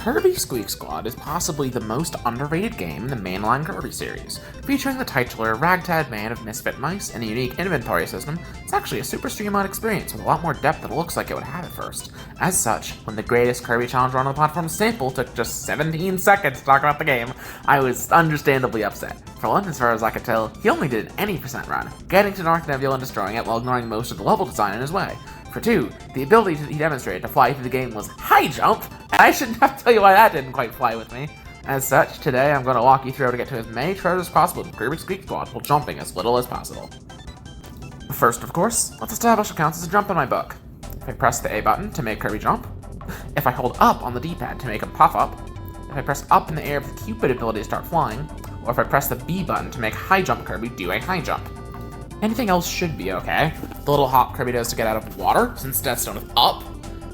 Kirby Squeak Squad is possibly the most underrated game in the mainline Kirby series. Featuring the titular ragtag band of misfit mice and a unique inventory system, it's actually a super streamlined experience with a lot more depth than it looks like it would have at first. As such, when the greatest Kirby challenger on the platform, Sample, took just 17 seconds to talk about the game, I was understandably upset. For one, as far as I could tell, he only did an 80% run, getting to North Nebula and destroying it while ignoring most of the level design in his way. For two, the ability he demonstrated to fly through the game was high jump, and I shouldn't have to tell you why that didn't quite fly with me. As such, today I'm going to walk you through how to get to as many treasures as possible in Kirby Squeak Squad while jumping as little as possible. First, of course, let's establish what counts as a jump in my book. If I press the A button to make Kirby jump, if I hold up on the D-pad to make him pop up, if I press up in the air with the Cupid ability to start flying, or if I press the B button to make high jump Kirby do a high jump. Anything else should be okay. The little hop Kirby does to get out of water, since Death Stone is up.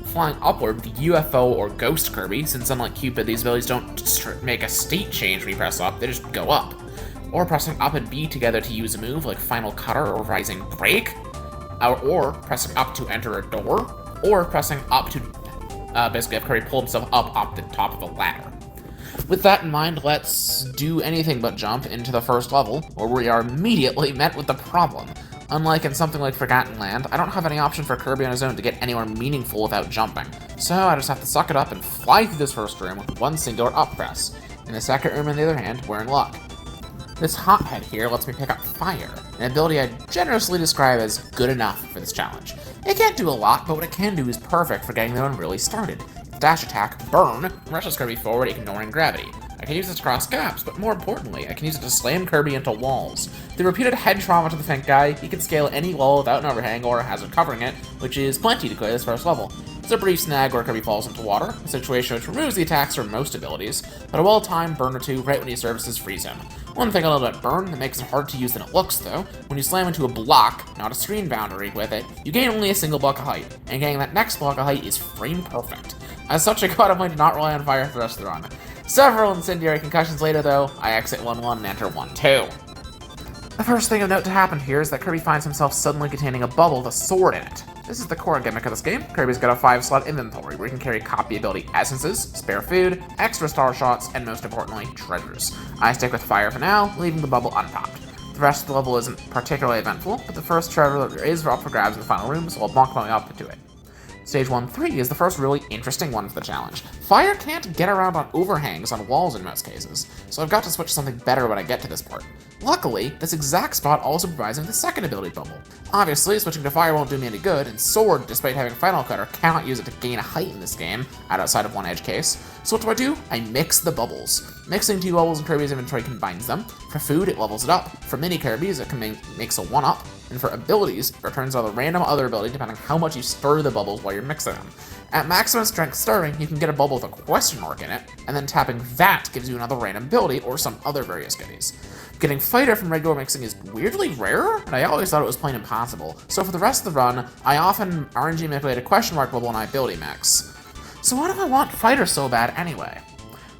Flying upward with the UFO or Ghost Kirby, since unlike Cupid, these abilities don't make a state change when you press up, they just go up. Or pressing up and B together to use a move like Final Cutter or Rising Break. Or pressing up to enter a door. Or pressing up to basically have Kirby pull himself up the top of a ladder. With that in mind, let's do anything but jump into the first level, where we are immediately met with the problem. Unlike in something like Forgotten Land, I don't have any option for Kirby on his own to get anywhere meaningful without jumping, so I just have to suck it up and fly through this first room with one singular up press. In the second room, on the other hand, we're in luck. This hothead here lets me pick up Fire, an ability I generously describe as good enough for this challenge. It can't do a lot, but what it can do is perfect for getting the one really started. Dash attack, Burn, rushes Kirby forward, ignoring gravity. I can use this to cross gaps, but more importantly, I can use it to slam Kirby into walls. The repeated head trauma to the Fink guy, he can scale any wall without an overhang or a hazard covering it, which is plenty to clear this first level. It's a brief snag where Kirby falls into water, a situation which removes the attacks from most abilities, but a well-timed burn or two right when he services freeze him. One thing I love about Burn that makes it harder to use than it looks, though, when you slam into a block, not a screen boundary, with it, you gain only a single block of height, and getting that next block of height is frame perfect. As such, I got him to not rely on Fire for the rest of the run. Several incendiary concussions later, though, I exit 1-1 and enter 1-2. The first thing of note to happen here is that Kirby finds himself suddenly containing a bubble with a sword in it. This is the core gimmick of this game. Kirby's got a 5-slot inventory where he can carry copy ability essences, spare food, extra star shots, and most importantly, treasures. I stick with Fire for now, leaving the bubble unpopped. The rest of the level isn't particularly eventful, but the first treasure is up for grabs in the final room, so I'll bonk going up to it. Stage 1-3 is the first really interesting one for the challenge. Fire can't get around on overhangs on walls in most cases, so I've got to switch to something better when I get to this part. Luckily, this exact spot also provides me with the second ability bubble. Obviously, switching to Fire won't do me any good, and Sword, despite having Final Cutter, cannot use it to gain a height in this game, outside of one edge case. So what do? I mix the bubbles. Mixing two bubbles in Kirby's inventory combines them. For food, it levels it up. For mini Kirby's, it makes a 1-up. And for abilities, it returns on a random other ability depending on how much you stir the bubbles while you're mixing them. At maximum strength stirring, you can get a bubble with a question mark in it, and then tapping that gives you another random ability or some other various goodies. Getting Fighter from regular mixing is weirdly rare, and I always thought it was plain impossible, so for the rest of the run, I often RNG manipulate a question mark bubble in my ability mix. So why do I want Fighter so bad anyway?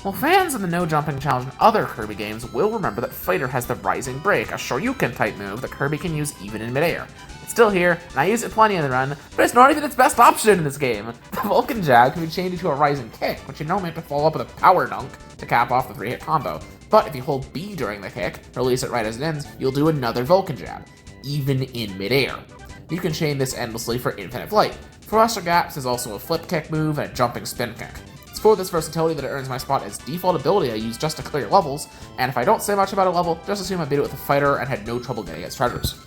Well, fans of the no-jumping challenge in other Kirby games will remember that Fighter has the Rising Break, a Shoryuken-type move that Kirby can use even in midair. It's still here, and I use it plenty in the run, but it's not even its best option in this game. The Vulcan Jab can be changed into a Rising Kick, which you normally have to follow up with a Power Dunk to cap off the 3-hit combo. But if you hold B during the kick, release it right as it ends, you'll do another Vulcan Jab, even in midair. You can chain this endlessly for infinite flight. For lesser gaps, there's also a Flip Kick move and a Jumping Spin Kick. It's for this versatility that it earns my spot as default ability I use just to clear levels, and if I don't say much about a level, just assume I beat it with a Fighter and had no trouble getting its treasures.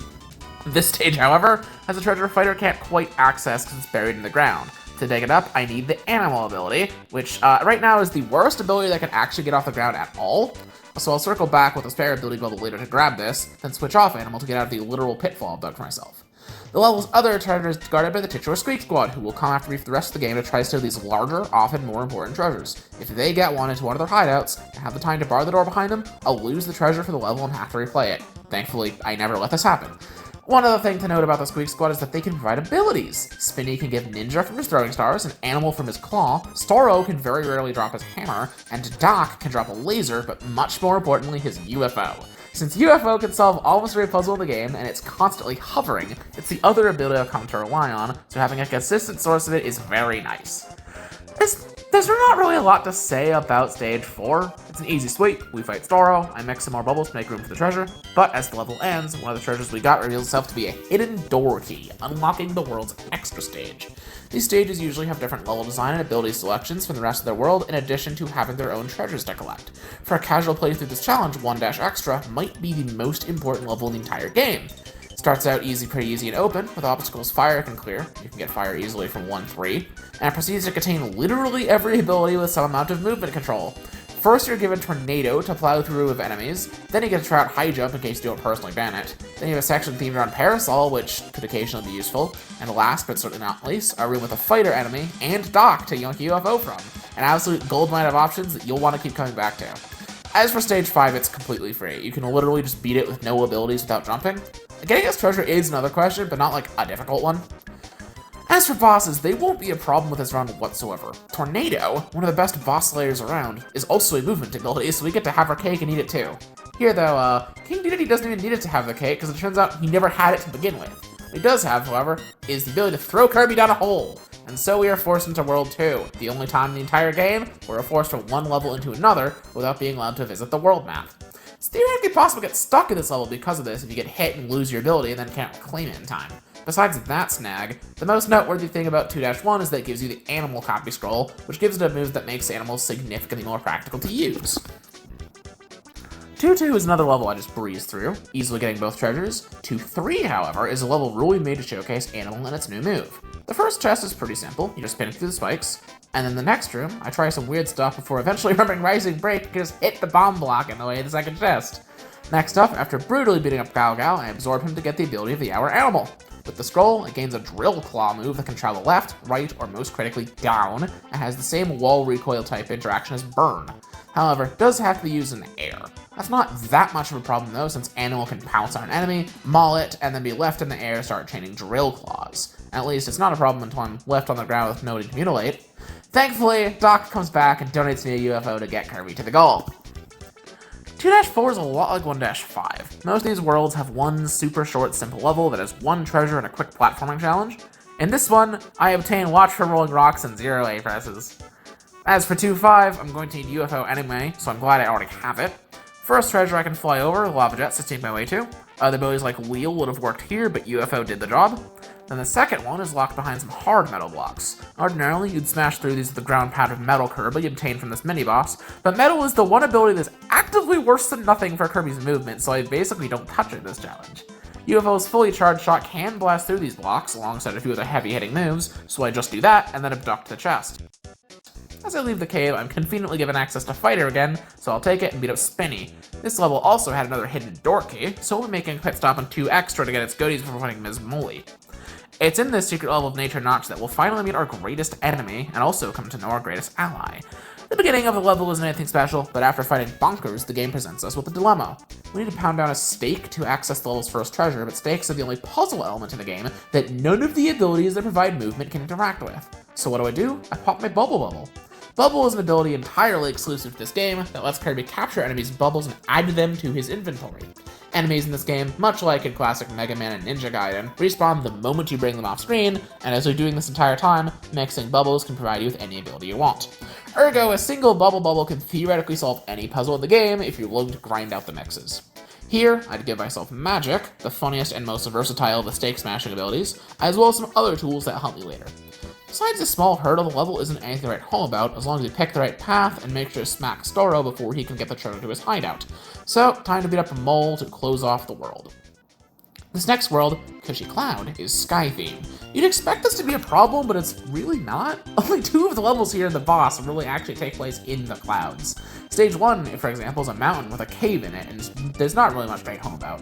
This stage, however, has a treasure Fighter can't quite access because it's buried in the ground. To dig it up, I need the Animal ability, which right now is the worst ability that can actually get off the ground at all. So I'll circle back with a spare ability bubble later to grab this, then switch off Animal to get out of the literal pitfall I've dug for myself. The level's other treasures is guarded by the titular Squeak Squad, who will come after me for the rest of the game to try to steal these larger, often more important treasures. If they get one into one of their hideouts, and have the time to bar the door behind them, I'll lose the treasure for the level and have to replay it. Thankfully, I never let this happen. One other thing to note about the Squeak Squad is that they can provide abilities. Spinny can give Ninja from his throwing stars, an Animal from his claw, Starro can very rarely drop his hammer, and Doc can drop a laser, but much more importantly, his UFO. Since UFO can solve almost every puzzle in the game, and it's constantly hovering, it's the other ability I've come to rely on, so having a consistent source of it is very nice. This There's not really a lot to say about Stage 4. It's an easy sweep. We fight Storo, I mix some more bubbles to make room for the treasure, but as the level ends, one of the treasures we got reveals itself to be a hidden door key, unlocking the world's extra stage. These stages usually have different level design and ability selections from the rest of their world, in addition to having their own treasures to collect. For a casual playthrough through this challenge, 1-Extra might be the most important level in the entire game. Starts out pretty easy and open, with obstacles fire can clear. You can get fire easily from 1-3, and it proceeds to contain literally every ability with some amount of movement control. First, you're given Tornado to plow through with enemies, then you get to try out High Jump in case you don't personally ban it, then you have a section themed around Parasol, which could occasionally be useful, and last but certainly not least, a room with a fighter enemy and Doc to yank UFO from, an absolute goldmine of options that you'll want to keep coming back to. As for Stage 5, it's completely free. You can literally just beat it with no abilities without jumping. Getting this treasure is another question, but not like a difficult one. As for bosses, they won't be a problem with this run whatsoever. Tornado, one of the best boss slayers around, is also a movement ability, so we get to have our cake and eat it too. Here though, King Dedede doesn't even need it to have the cake, because it turns out he never had it to begin with. What he does have, however, is the ability to throw Kirby down a hole. And so we are forced into World 2, the only time in the entire game where we're forced from one level into another without being allowed to visit the world map. It's theoretically possible to get stuck in this level because of this if you get hit and lose your ability and then can't reclaim it in time. Besides that snag, the most noteworthy thing about 2-1 is that it gives you the animal copy scroll, which gives it a move that makes animals significantly more practical to use. 2-2 is another level I just breezed through, easily getting both treasures. 2-3, however, is a level really made to showcase Animal and its new move. The first chest is pretty simple, you just spin it through the spikes, and then the next room, I try some weird stuff before eventually remembering Rising Break and just hit the bomb block in the way of the second chest. Next up, after brutally beating up Gal Gal, I absorb him to get the ability of the Hour Animal. With the scroll, it gains a drill claw move that can travel left, right, or most critically down, and has the same wall recoil type interaction as Burn. However, it does have to be used in the air. That's not that much of a problem though, since Animal can pounce on an enemy, maul it, and then be left in the air and start chaining drill claws. At least it's not a problem until I'm left on the ground with nobody to mutilate. Thankfully, Doc comes back and donates me a UFO to get Kirby to the goal. 2-4 is a lot like 1-5. Most of these worlds have one super short, simple level that has one treasure and a quick platforming challenge. In this one, I obtain Watch for Rolling Rocks and 0 A presses. As for 2-5, I'm going to need UFO anyway, so I'm glad I already have it. First treasure I can fly over, lava jets to sneak my way to. Other abilities like Wheel would have worked here, but UFO did the job. Then the second one is locked behind some hard metal blocks. Ordinarily, you'd smash through these with the ground pound of metal Kirby obtained from this mini-boss, but metal is the one ability that's actively worse than nothing for Kirby's movement, so I basically don't touch it in this challenge. UFO's fully charged shot can blast through these blocks, alongside a few other heavy-hitting moves, so I just do that and then abduct the chest. As I leave the cave, I'm conveniently given access to Fighter again, so I'll take it and beat up Spinny. This level also had another hidden door key, so we'll be making a pit stop on 2-Extra to get its goodies before fighting Ms. Molly. It's in this secret level of Nature Notch that we'll finally meet our greatest enemy, and also come to know our greatest ally. The beginning of the level isn't anything special, but after fighting Bonkers, the game presents us with a dilemma. We need to pound down a stake to access the level's first treasure, but stakes are the only puzzle element in the game that none of the abilities that provide movement can interact with. So what do? I pop my Bubble. Bubble is an ability entirely exclusive to this game that lets Kirby capture enemies' bubbles and add them to his inventory. Enemies in this game, much like in classic Mega Man and Ninja Gaiden, respawn the moment you bring them off screen, and as you're doing this entire time, mixing bubbles can provide you with any ability you want. Ergo, a single bubble can theoretically solve any puzzle in the game if you're willing to grind out the mixes. Here, I'd give myself Magic, the funniest and most versatile of the stake smashing abilities, as well as some other tools that help me later. Besides the small hurdle, the level isn't anything to write home about, as long as you pick the right path and make sure to smack Storo before he can get the treasure to his hideout. So, time to beat up a mole to close off the world. This next world, Cushy Cloud, is sky themed. You'd expect this to be a problem, but it's really not. Only 2 of the levels here in the boss really actually take place in the clouds. Stage 1, for example, is a mountain with a cave in it, and there's not really much to write home about.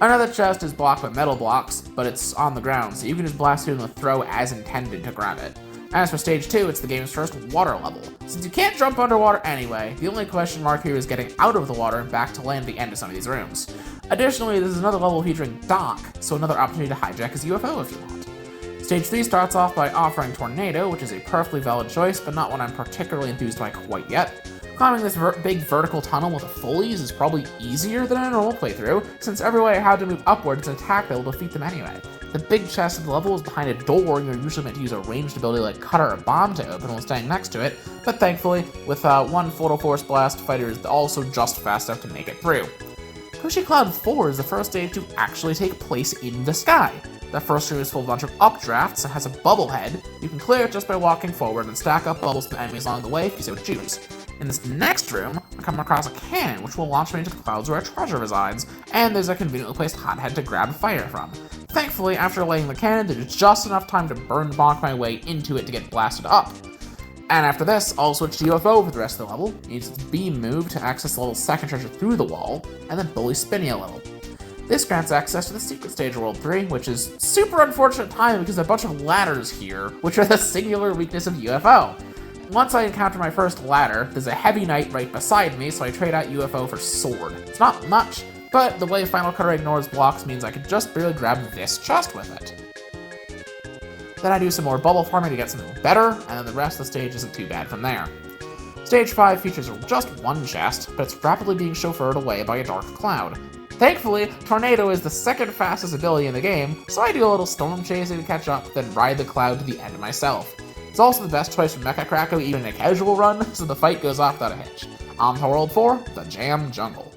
Another chest is blocked by metal blocks, but it's on the ground, so you can just blast through them with throw as intended to grab it. As for Stage 2, it's the game's first water level. Since you can't jump underwater anyway, the only question mark here is getting out of the water and back to land at the end of some of these rooms. Additionally, this is another level featuring Doc, so another opportunity to hijack his UFO if you want. Stage 3 starts off by offering Tornado, which is a perfectly valid choice, but not one I'm particularly enthused by quite yet. Climbing this big vertical tunnel with a Foley's is probably easier than a normal playthrough, since every way I had to move upwards and attack that will defeat them anyway. The big chest of the level is behind a door, and you're usually meant to use a ranged ability like Cutter or Bomb to open while staying next to it, but thankfully, with one Photo Force Blast, Fighter is also just fast enough to make it through. Cushy Cloud 4 is the first stage to actually take place in the sky. The first room is full of a bunch of updrafts and has a bubble head. You can clear it just by walking forward and stack up bubbles to enemies along the way if you so choose. In this next room, I come across a cannon, which will launch me into the clouds where a treasure resides, and there's a conveniently placed hothead to grab fire from. Thankfully, after laying the cannon, there's just enough time to burn bonk my way into it to get blasted up. And after this, I'll switch to UFO for the rest of the level, use its beam move to access the level's second treasure through the wall, and then bully Spinny a little. This grants access to the secret stage of World 3, which is super unfortunate timing because there's a bunch of ladders here, which are the singular weakness of UFO. Once I encounter my first ladder, there's a heavy knight right beside me, so I trade out UFO for sword. It's not much, but the way Final Cutter ignores blocks means I can just barely grab this chest with it. Then I do some more bubble farming to get something better, and then the rest of the stage isn't too bad from there. Stage 5 features just one chest, but it's rapidly being chauffeured away by a dark cloud. Thankfully, Tornado is the second fastest ability in the game, so I do a little storm chasing to catch up, then ride the cloud to the end myself. It's also the best choice for Mecha Krako even in a casual run, so the fight goes off without a hitch. On to World 4, the Jam Jungle.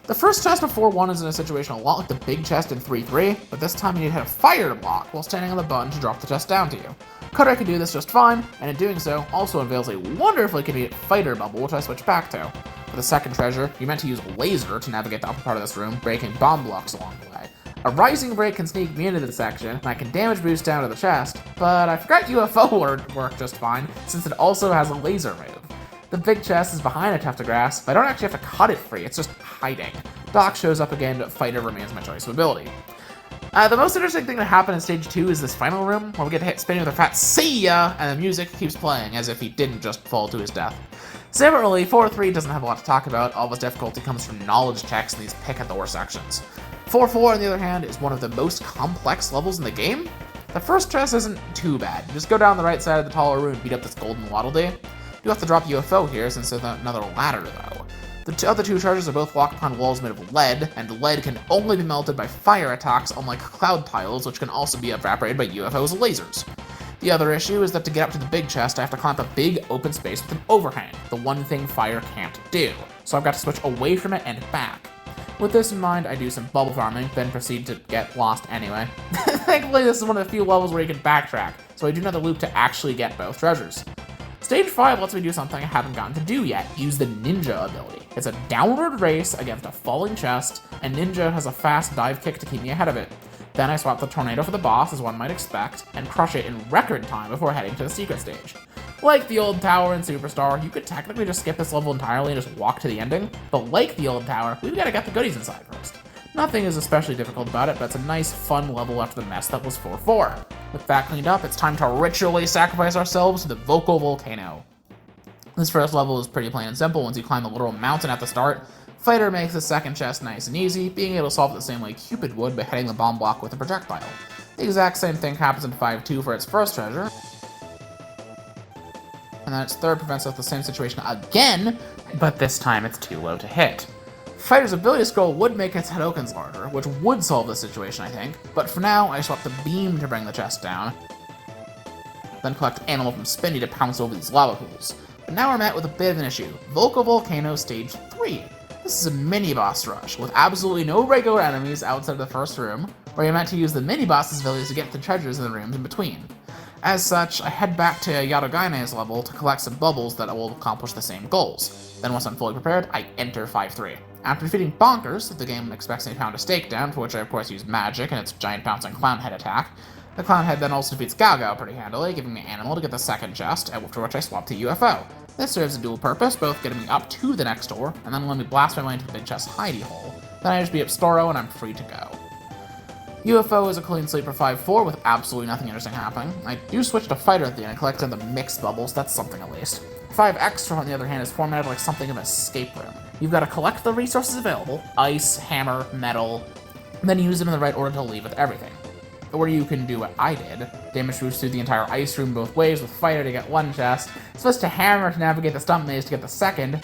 The first chest before 1 is in a situation a lot like the big chest in 3-3, but this time you need to hit a fire to block while standing on the button to drop the chest down to you. Cutter can do this just fine, and in doing so, also unveils a wonderfully convenient fighter bubble, which I switch back to. For the second treasure, you're meant to use Laser to navigate the upper part of this room, breaking bomb blocks along the way. A Rising Break can sneak me into this section, and I can damage boost down to the chest, but I forgot UFO worked just fine, since it also has a laser move. The big chest is behind a tuft of grass, but I don't actually have to cut it free, it's just hiding. Doc shows up again, but Fighter remains my choice of ability. The most interesting thing that happened in Stage 2 is this final room, where we get to hit Spinny with a fat "See ya!" and the music keeps playing, as if he didn't just fall to his death. Similarly, 4-3 doesn't have a lot to talk about, all of its difficulty comes from knowledge checks in these pick-a-door sections. 4-4, on the other hand, is one of the most complex levels in the game. The first chest isn't too bad. You just go down the right side of the taller room and beat up this golden Waddle Dee. You have to drop UFO here since there's another ladder, though. The other two treasures are both locked upon walls made of lead, and lead can only be melted by fire attacks, unlike cloud tiles, which can also be evaporated by UFO's lasers. The other issue is that to get up to the big chest, I have to climb up a big open space with an overhang, the one thing fire can't do, so I've got to switch away from it and back. With this in mind, I do some bubble farming, then proceed to get lost anyway. Thankfully, this is one of the few levels where you can backtrack, so I do another loop to actually get both treasures. Stage 5 lets me do something I haven't gotten to do yet, use the Ninja ability. It's a downward race against a falling chest, and Ninja has a fast dive kick to keep me ahead of it. Then I swap the Tornado for the boss, as one might expect, and crush it in record time before heading to the secret stage. Like the old tower in Superstar, you could technically just skip this level entirely and just walk to the ending, but like the old tower, we've gotta get the goodies inside first. Nothing is especially difficult about it, but it's a nice, fun level after the mess that was 4-4. With that cleaned up, it's time to ritually sacrifice ourselves to the Volcano. This first level is pretty plain and simple. Once you climb the literal mountain at the start, Fighter makes the second chest nice and easy, being able to solve it the same way Cupid would by hitting the bomb block with a projectile. The exact same thing happens in 5-2 for its first treasure, and then its third prevents us the same situation again, but this time it's too low to hit. Fighter's ability scroll would make its Hadokens larger, which would solve this situation, I think, but for now, I swap the beam to bring the chest down, then collect Animal from Spinny to pounce over these lava pools. But now we're met with a bit of an issue. Volcano Stage 3. This is a mini-boss rush, with absolutely no regular enemies outside of the first room, where you're meant to use the mini-boss's abilities to get the treasures in the rooms in between. As such, I head back to Yadogaine's level to collect some bubbles that will accomplish the same goals. Then once I'm fully prepared, I enter 5-3. After defeating Bonkers, the game expects me to pound a stake down, for which I of course use magic and its giant bouncing clown head attack. The clown head then also defeats Gao pretty handily, giving me Animal to get the second chest, after which I swap to UFO. This serves a dual purpose, both getting me up to the next door, and then letting me blast my way into the big chest hidey hole. Then I just beat up Storo and I'm free to go. UFO is a clean sweep for 5-4 with absolutely nothing interesting happening. I do switch to Fighter at the end and collect the mixed bubbles, that's something at least. 5 Extra, on the other hand, is formatted like something of an escape room. You've got to collect the resources available, ice, hammer, metal, and then use them in the right order to leave with everything. Or you can do what I did. Damage boost through the entire ice room both ways with Fighter to get one chest, switch to Hammer to navigate the stump maze to get the second,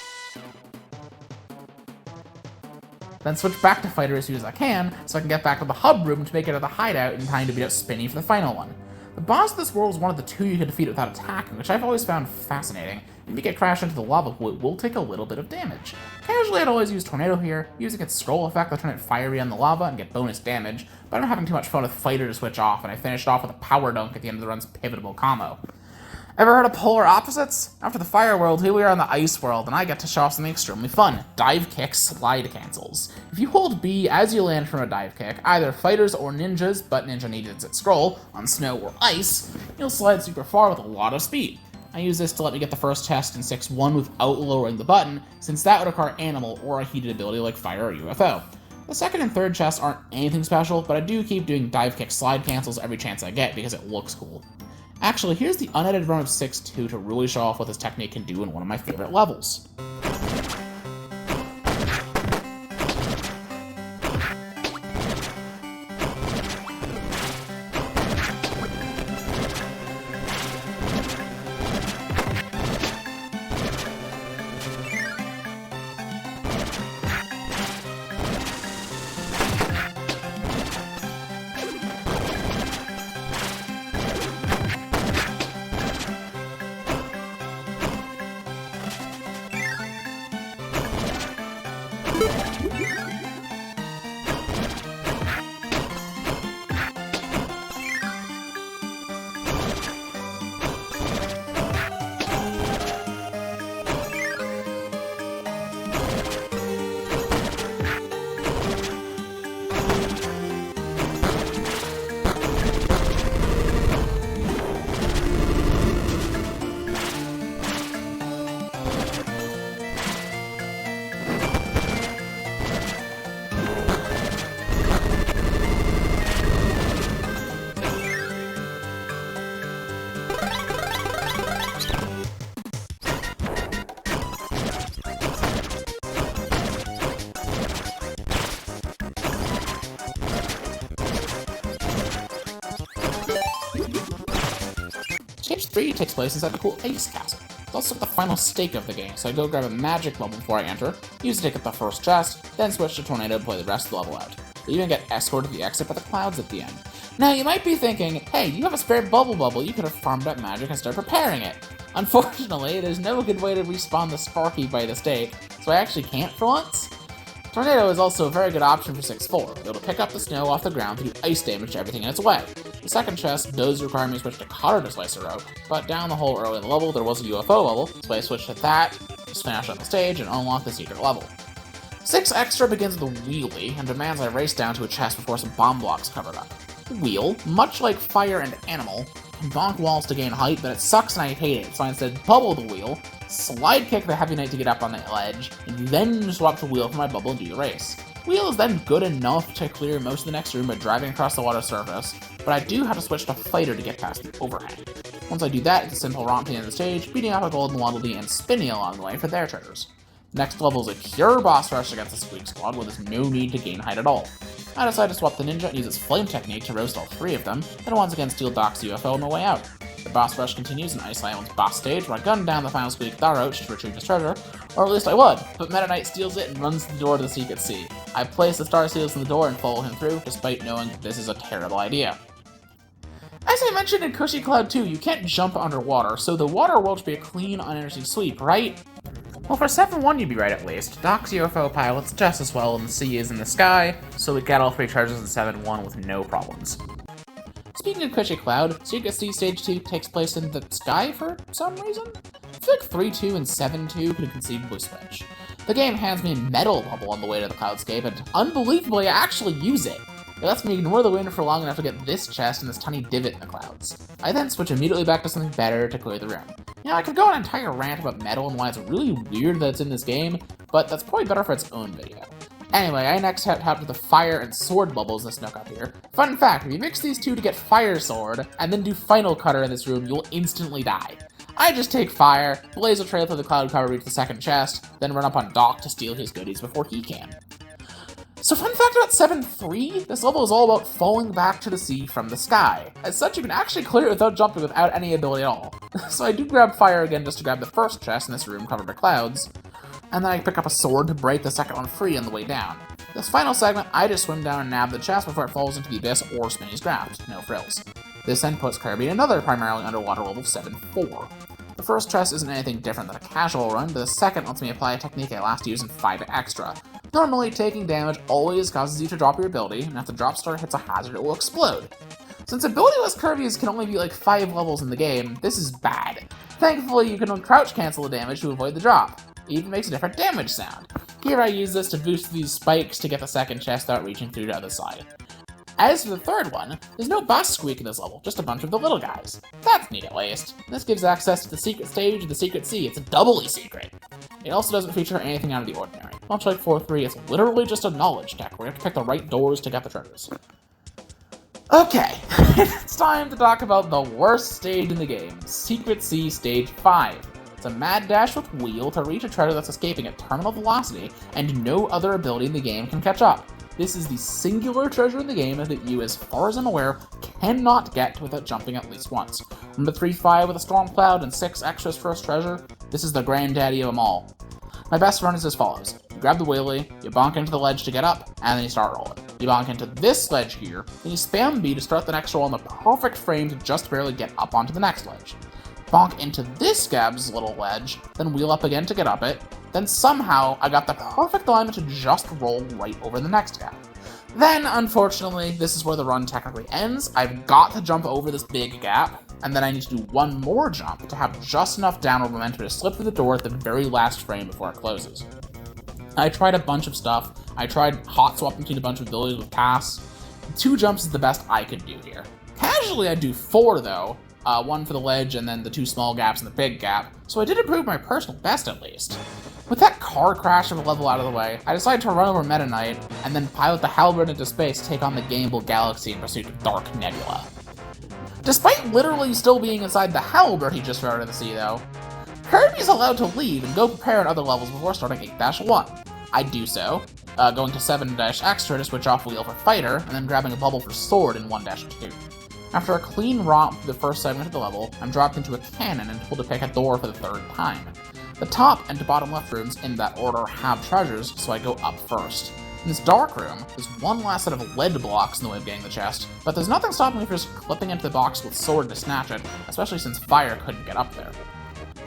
then switch back to Fighter as soon as I can, so I can get back to the hub room to make it to the hideout in time to beat out Spinny for the final one. The boss of this world is one of the two you can defeat without attacking, which I've always found fascinating. If you get crashed into the lava pool, it will take a little bit of damage. Casually, I'd always use Tornado here, using its scroll effect to turn it fiery on the lava and get bonus damage, but I'm having too much fun with Fighter to switch off, and I finished off with a Power Dunk at the end of the run's pivotal combo. Ever heard of polar opposites? After the fire world, here we are in the ice world, and I get to show off something extremely fun. Dive kick slide cancels. If you hold B as you land from a dive kick, either fighters or ninjas, but ninja needs its scroll, on snow or ice, you'll slide super far with a lot of speed. I use this to let me get the first test in 6-1 without lowering the button, since that would require animal or a heated ability like fire or UFO. The second and third chests aren't anything special, but I do keep doing dive kick slide cancels every chance I get because it looks cool. Actually, here's the unedited run of 6-2 to really show off what this technique can do in one of my favorite levels. Stage 3 takes place inside the cool ice castle. It's also the final stake of the game, so I go grab a magic bubble before I enter, use it to get the first chest, then switch to Tornado to play the rest of the level out. You even get escorted to the exit by the clouds at the end. Now you might be thinking, hey, you have a spare bubble, you could have farmed up magic and started preparing it. Unfortunately, there's no good way to respawn the Sparky by the stake, so I actually can't for once. Tornado is also a very good option for 6-4. It'll pick up the snow off the ground to do ice damage to everything in its way. The second chest does require me to switch to Cutter to slice a rope, but down the hole early in the level there was a UFO level, so I switched to that to smash up the stage and unlock the secret level. 6 extra begins with a wheelie and demands I race down to a chest before some bomb blocks covered up. The wheel, much like fire and animal, can bonk walls to gain height, but it sucks and I hate it, so I instead bubble the wheel, slide kick the Heavy Knight to get up on the ledge, and then swap to wheel for my bubble and do the race. Wheel is then good enough to clear most of the next room by driving across the water surface, but I do have to switch to Fighter to get past the overhang. Once I do that, it's a simple romp to the end of the stage, beating up a Golden Waddle Dee and Spinny along the way for their treasures. Next level is a pure boss rush against the Squeak Squad where there's no need to gain height at all. I decide to swap the ninja and use its flame technique to roast all 3 of them, then once again steal Doc's UFO on my way out. The boss rush continues in Ice Island's boss stage, where I gun down the final Squeak Tharoach to retrieve his treasure, or at least I would, but Meta Knight steals it and runs to the door to the secret sea. I place the Star Seals in the door and follow him through, despite knowing that this is a terrible idea. As I mentioned in Cushy Cloud 2, you can't jump underwater, so the water world should be a clean, uninteresting sweep, right? Well, for 7-1 you'd be right at least. Doc's UFO pilots just as well in the sea as in the sky, so we get all 3 treasures in 7-1 with no problems. Speaking of Cushy Cloud, Secret Sea Stage 2 takes place in the sky for some reason? I feel like 3-2 and 7-2 could conceivably switch. The game hands me a metal bubble on the way to the cloudscape, and unbelievably, I actually use it. It lets me ignore the wind for long enough to get this chest and this tiny divot in the clouds. I then switch immediately back to something better to clear the room. Now, I could go on an entire rant about metal and why it's really weird that it's in this game, but that's probably better for its own video. Anyway, I next tapped with the fire and sword bubbles in this nook up here. Fun fact, if you mix these 2 to get fire sword, and then do final cutter in this room, you'll instantly die. I just take fire, blaze a trail through the cloud cover, reach the second chest, then run up on Doc to steal his goodies before he can. So fun fact about 7-3, this level is all about falling back to the sea from the sky. As such, you can actually clear it without jumping without any ability at all. So I do grab fire again just to grab the first chest in this room covered by clouds, and then I pick up a sword to break the second one free on the way down. This final segment, I just swim down and nab the chest before it falls into the abyss or Spinny's graft. No frills. This then puts Kirby in another primarily underwater level of 7-4. The first chest isn't anything different than a casual run, but the second lets me apply a technique I last used in 5 extra. Normally, taking damage always causes you to drop your ability, and if the drop star hits a hazard, it will explode. Since abilityless Kirby's can only be like 5 levels in the game, this is bad. Thankfully, you can crouch cancel the damage to avoid the drop. It even makes a different damage sound. Here I use this to boost these spikes to get the second chest without reaching through to the other side. As for the third one, there's no boss Squeak in this level, just a bunch of the little guys. That's neat at least. This gives access to the secret stage of the secret sea. It's doubly secret. It also doesn't feature anything out of the ordinary. Much like 4-3, it's literally just a knowledge check where you have to pick the right doors to get the treasures. Okay, it's time to talk about the worst stage in the game, Secret Sea Stage 5. It's a mad dash with wheel to reach a treasure that's escaping at terminal velocity, and no other ability in the game can catch up. This is the singular treasure in the game that you, as far as I'm aware, cannot get without jumping at least once. Remember 3-5 with a storm cloud and 6 extras for a treasure? This is the granddaddy of them all. My best run is as follows. You grab the wheelie, you bonk into the ledge to get up, and then you start rolling. You bonk into this ledge here, then you spam B to start the next roll on the perfect frame to just barely get up onto the next ledge. Bonk into this Gab's little ledge, then wheel up again to get up it, then somehow I got the perfect alignment to just roll right over the next gap. Then, unfortunately, this is where the run technically ends. I've got to jump over this big gap, and then I need to do one more jump to have just enough downward momentum to slip through the door at the very last frame before it closes. I tried a bunch of stuff. I tried hot swapping between a bunch of abilities with pass. 2 jumps is the best I could do here. Casually, I'd do 4 though. 1 for the ledge and then the 2 small gaps in the big gap, so I did improve my personal best at least. With that car crash of a level out of the way, I decided to run over Meta Knight and then pilot the Halberd into space to take on the gameable galaxy in pursuit of Dark Nebula. Despite literally still being inside the Halberd he just threw out of the sea though, Kirby's allowed to leave and go prepare on other levels before starting 8-1. I do so, going to 7-extra to switch off wheel for fighter, and then grabbing a bubble for sword in 1-2. After a clean romp through the first segment of the level, I'm dropped into a cannon and told to pick a door for the 3rd time. The top and bottom left rooms in that order have treasures, so I go up first. In this dark room, there's one last set of lead blocks in the way of getting the chest, but there's nothing stopping me from just clipping into the box with sword to snatch it, especially since fire couldn't get up there.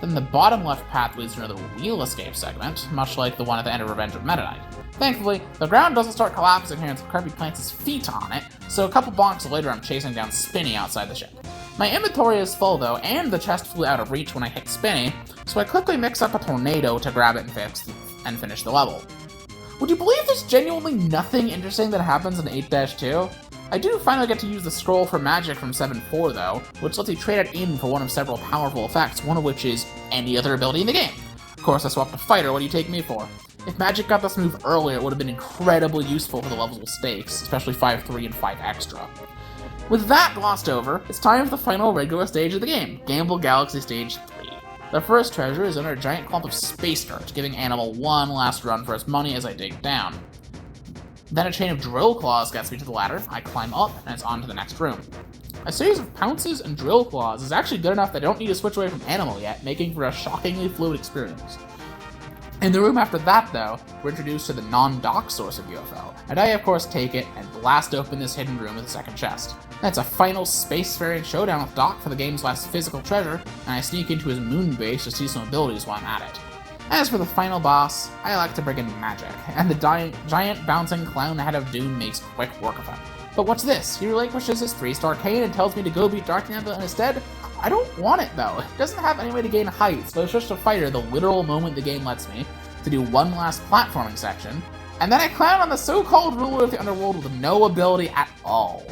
Then the bottom left path leads to another wheel escape segment, much like the one at the end of Revenge of Meta Knight. Thankfully, the ground doesn't start collapsing here until Kirby plants his feet on it, so a couple bonks later I'm chasing down Spinny outside the ship. My inventory is full though, and the chest flew out of reach when I hit Spinny, so I quickly mix up a tornado to grab it and finish the level. Would you believe there's genuinely nothing interesting that happens in 8-2? I do finally get to use the scroll for magic from 7-4 though, which lets you trade it in for one of several powerful effects, one of which is any other ability in the game. Of course, I swapped to fighter, what do you take me for? If magic got this move earlier, it would have been incredibly useful for the levels with stakes, especially 5-3 and 5 extra. With that glossed over, it's time for the final regular stage of the game, Gameable Galaxy Stage 3. The first treasure is under a giant clump of space dirt, giving Animal one last run for its money as I dig down. Then a chain of drill claws gets me to the ladder, I climb up, and it's on to the next room. A series of pounces and drill claws is actually good enough that I don't need to switch away from Animal yet, making for a shockingly fluid experience. In the room after that, though, we're introduced to the non-dock source of UFO, and I of course take it and blast open this hidden room with a second chest. That's a final spacefaring showdown with Doc for the game's last physical treasure, and I sneak into his moon base to see some abilities while I'm at it. As for the final boss, I like to bring in magic, and the giant bouncing clown head of Doom makes quick work of him. But what's this? He relinquishes his 3-star cane and tells me to go beat Dark Nebula instead? I don't want it though. It doesn't have any way to gain height, so I switch to fighter the literal moment the game lets me, to do one last platforming section, and then I clown on the so-called ruler of the underworld with no ability at all.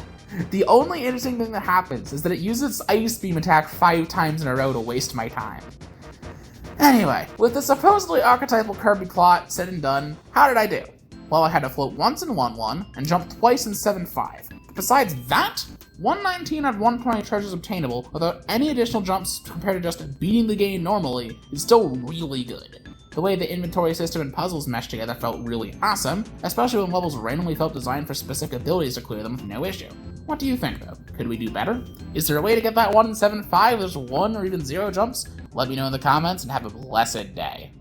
The only interesting thing that happens is that it uses its ice beam attack 5 times in a row to waste my time. Anyway, with the supposedly archetypal Kirby plot said and done, how did I do? Well, I had to float once in 1-1, and jump twice in 7-5. Besides that, 119 out of 120 treasures obtainable without any additional jumps compared to just beating the game normally is still really good. The way the inventory system and puzzles meshed together felt really awesome, especially when levels randomly felt designed for specific abilities to clear them with no issue. What do you think, though? Could we do better? Is there a way to get that 1 in 7.5 with just 1 or even 0 jumps? Let me know in the comments, and have a blessed day.